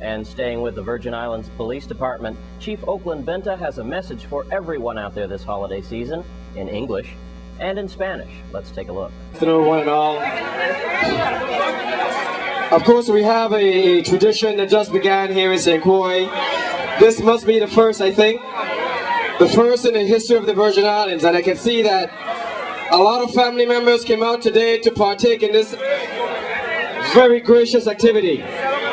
And staying with the Virgin Islands Police Department, Chief Oakland Benta has a message for everyone out there this holiday season in English and in Spanish. Let's take a look. Good afternoon, one and all. Of course, we have a tradition that just began here in St. Croix. This must be the first, I think, the first in the history of the Virgin Islands, and I can see that a lot of family members came out today to partake in this very gracious activity.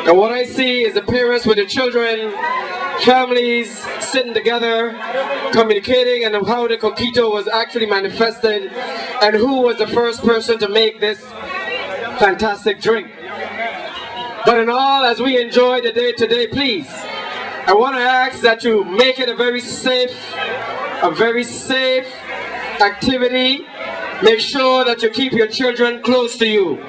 And what I see is the parents with the children, families sitting together, communicating, and how the Coquetto was actually manifested, and who was the first person to make this fantastic drink. But in all, as we enjoy the day today, please, I want to ask that you make it a very safe activity. Make sure that you keep your children close to you.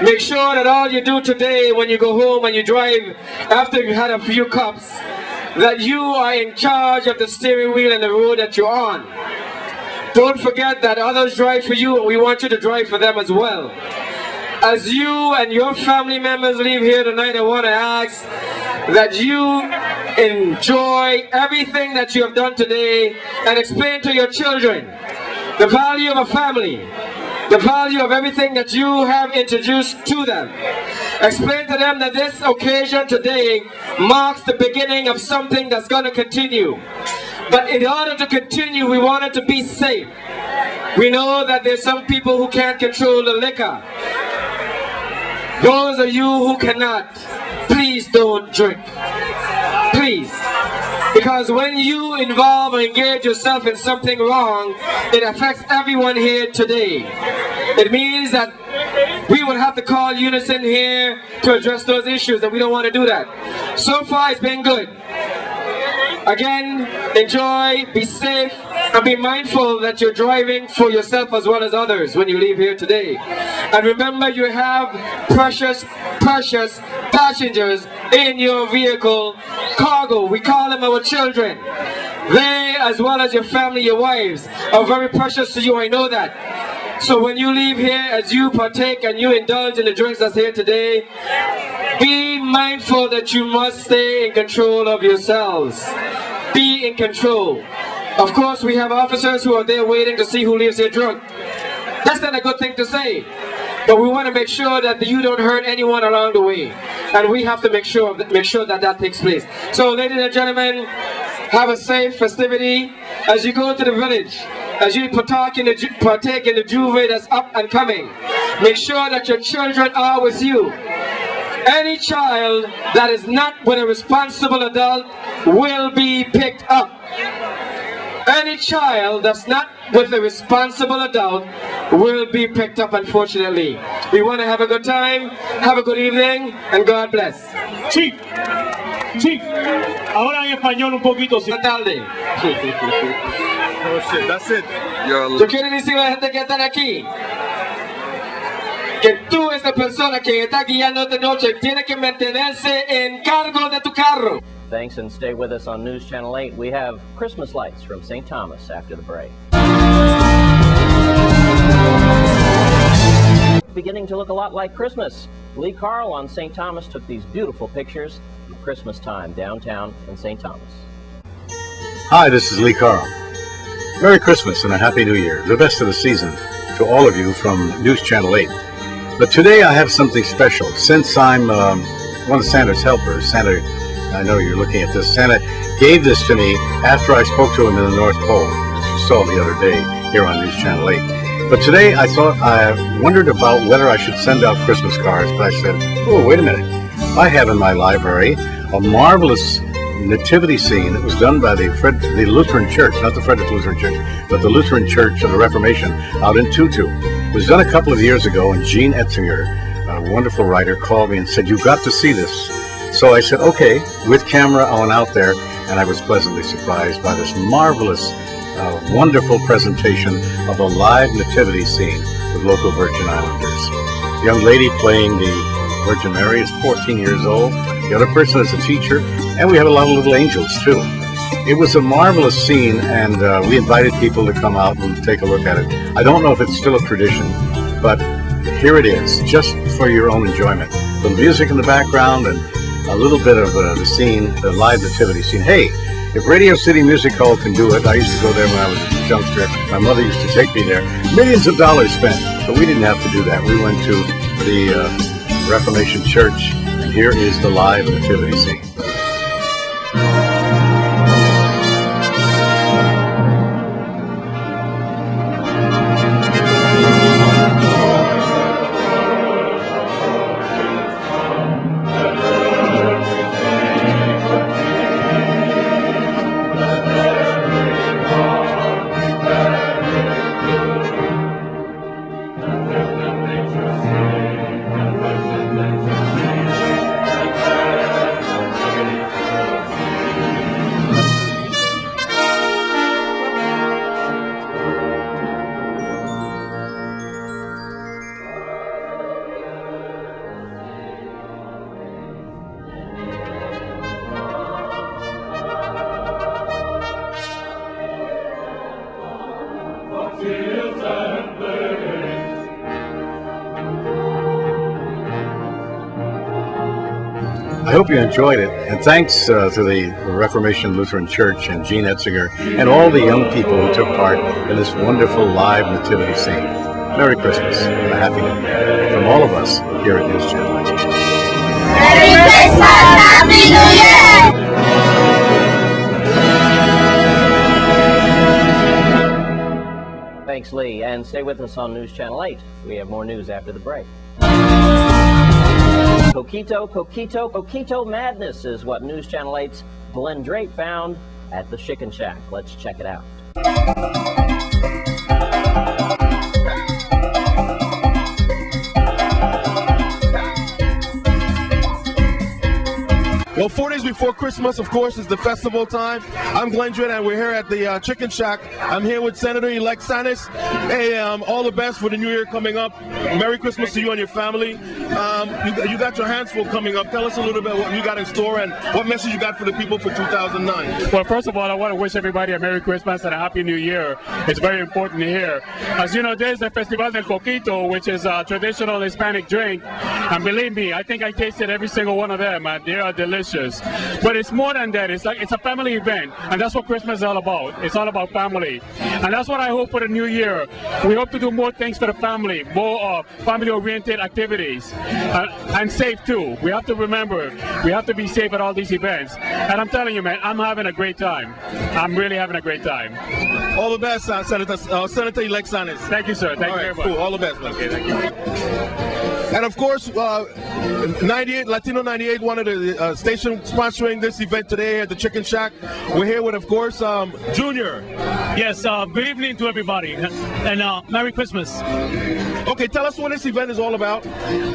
Make sure that all you do today when you go home and you drive after you had a few cups, that you are in charge of the steering wheel and the road that you're on. Don't forget that others drive for you, and we want you to drive for them as well. As you and your family members leave here tonight, I want to ask that you enjoy everything that you have done today and explain to your children the value of a family, the value of everything that you have introduced to them. Explain to them that this occasion today marks the beginning of something that's going to continue. But in order to continue, we want it to be safe. We know that there's some people who can't control the liquor. Those of you who cannot, please don't drink. Please. Because when you involve or engage yourself in something wrong, it affects everyone here today. It means that we will have to call unison here to address those issues, and we don't want to do that. So far, it's been good. Again, enjoy, be safe, and be mindful that you're driving for yourself as well as others when you leave here today. And remember, you have precious passengers in your vehicle, cargo. We call them our children. They, as well as your family, your wives, are very precious to you. I know that. So when you leave here, as you partake and you indulge in the drinks that's here today, be mindful that you must stay in control of yourselves. Be in control. Of course, we have officers who are there waiting to see who leaves here drunk. That's not a good thing to say. But we want to make sure that you don't hurt anyone along the way. And we have to make sure that that takes place. So, ladies and gentlemen, have a safe festivity as you go to the village. As you partake in the juve that's up and coming. Make sure that your children are with you. Any child that is not with a responsible adult will be picked up. Any child that's not with a responsible adult will be picked up, unfortunately. We want to have a good time, have a good evening, and God bless. Chief, ahora en español un poquito. Buenas tardes. Oh shit, that's it. Yo quiero decirle a la gente que están aquí que tú, esa persona que está guiando esta noche, tiene que mantenerse en cargo de tu carro. Thanks, and stay with us on News Channel 8. We have Christmas lights from St. Thomas after the break. Beginning to look a lot like Christmas. Lee Carl on St. Thomas took these beautiful pictures of Christmas time downtown in St. Thomas. Hi, this is Lee Carl. Merry Christmas and a Happy New Year. The best of the season to all of you from News Channel 8. But today I have something special. Since I'm one of Santa's helpers, Santa, I know you're looking at this, Santa gave this to me after I spoke to him in the North Pole, which you saw the other day here on News Channel 8. But today I wondered about whether I should send out Christmas cards, but I said, oh, wait a minute. I have in my library a marvelous nativity scene that was done by the Lutheran Church, not the Frederick Lutheran Church, but the Lutheran Church of the Reformation out in Tutu. It was done a couple of years ago, and Gene Etzinger, a wonderful writer, called me and said, you've got to see this. So I said, okay. With camera, I went out there, and I was pleasantly surprised by this marvelous, wonderful presentation of a live nativity scene with local Virgin Islanders. The young lady playing the Virgin Mary is 14 years old. The other person is a teacher, and we have a lot of little angels, too. It was a marvelous scene, and we invited people to come out and take a look at it. I don't know if it's still a tradition, but here it is, just for your own enjoyment. The music in the background, and a little bit of the scene, the live nativity scene. Hey, if Radio City Music Hall can do it, I used to go there when I was a youngster. My mother used to take me there. Millions of dollars spent, but we didn't have to do that. We went to the Reformation Church, and here is the live nativity scene. I hope you enjoyed it, and thanks to the Reformation Lutheran Church and Gene Etzinger and all the young people who took part in this wonderful live nativity scene. Merry Christmas and a Happy New Year from all of us here at News Channel 8. Merry Christmas, Happy New Year! Thanks, Lee, and stay with us on News Channel 8. We have more news after the break. Coquetto madness is what News Channel 8's Glenn Drake found at the Chicken Shack. Let's check it out. Well, 4 days before Christmas, of course, is the festival time. I'm Glenn Drake, and we're here at the Chicken Shack. I'm here with Senator-elect Sanis. Hey, all the best for the new year coming up. Merry Christmas to you and your family. You got your hands full coming up. Tell us a little bit what you got in store and what message you got for the people for 2009. Well, first of all, I want to wish everybody a Merry Christmas and a Happy New Year. It's very important here. As you know, there's the Festival del Coquetto, which is a traditional Hispanic drink. And believe me, I think I tasted every single one of them, and they are delicious. But it's more than that. It's a family event, and that's what Christmas is all about. It's all about family, and that's what I hope for the new year. We hope to do more things for the family, more family-oriented activities, and safe too. We have to remember, we have to be safe at all these events. And I'm telling you, man, I'm having a great time. I'm really having a great time. All the best, Senator-elect Sanis. Thank you, sir. Thank you very much. Cool. All the best, man. Okay, thank you. And of course, 98 Latino 98 wanted a station sponsoring this event today at the Chicken Shack. We're here with, of course, Junior. Yes, good evening to everybody, and Merry Christmas. Okay, tell us what this event is all about.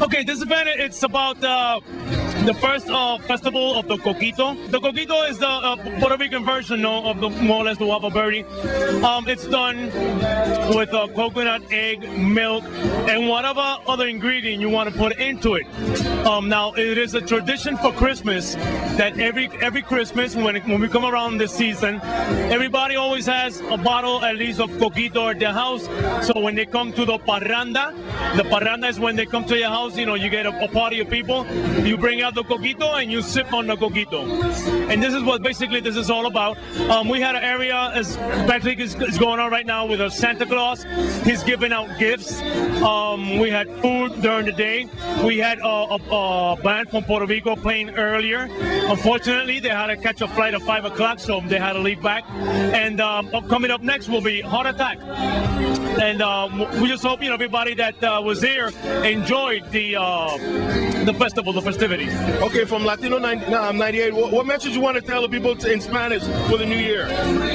Okay, this event, it's about the first festival of the Coquetto. The Coquetto is the Puerto Rican version of the, more or less, the Wapa Birdie. It's done with coconut, egg, milk, and whatever other ingredient you want to put into it. Now, it is a tradition for Christmas that every Christmas, when we come around this season, everybody always has a bottle at least of Coquetto at their house. So when they come to the parranda is when they come to your house, you know, you get a party of people, you bring out the Coquetto and you sip on the Coquetto. And this is what basically this is all about. We had an area, as Patrick is going on right now with a Santa Claus. He's giving out gifts. We had food during the day. We had a band from Puerto Rico playing earlier. Unfortunately, they had to catch a flight at 5 o'clock, so they had to leave back. And coming up next will be Heart Attack. And we just hope, you know, everybody that was there enjoyed the festival, the festivities. Okay, from Latino 98, what message you want to tell the people in Spanish for the new year?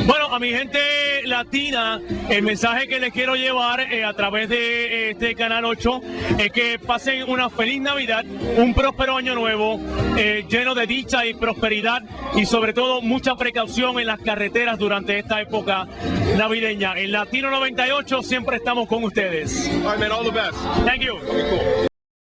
Bueno, a mi gente latina, el mensaje que les quiero llevar a través de este Canal 8 es que pasen una feliz Navidad, un próspero año nuevo, lleno de dicha y prosperidad, y sobre todo mucha precaución en las carreteras durante esta época navideña. En Latino 98 siempre estamos con ustedes. All right, man, all the best. Thank you. Okay, cool.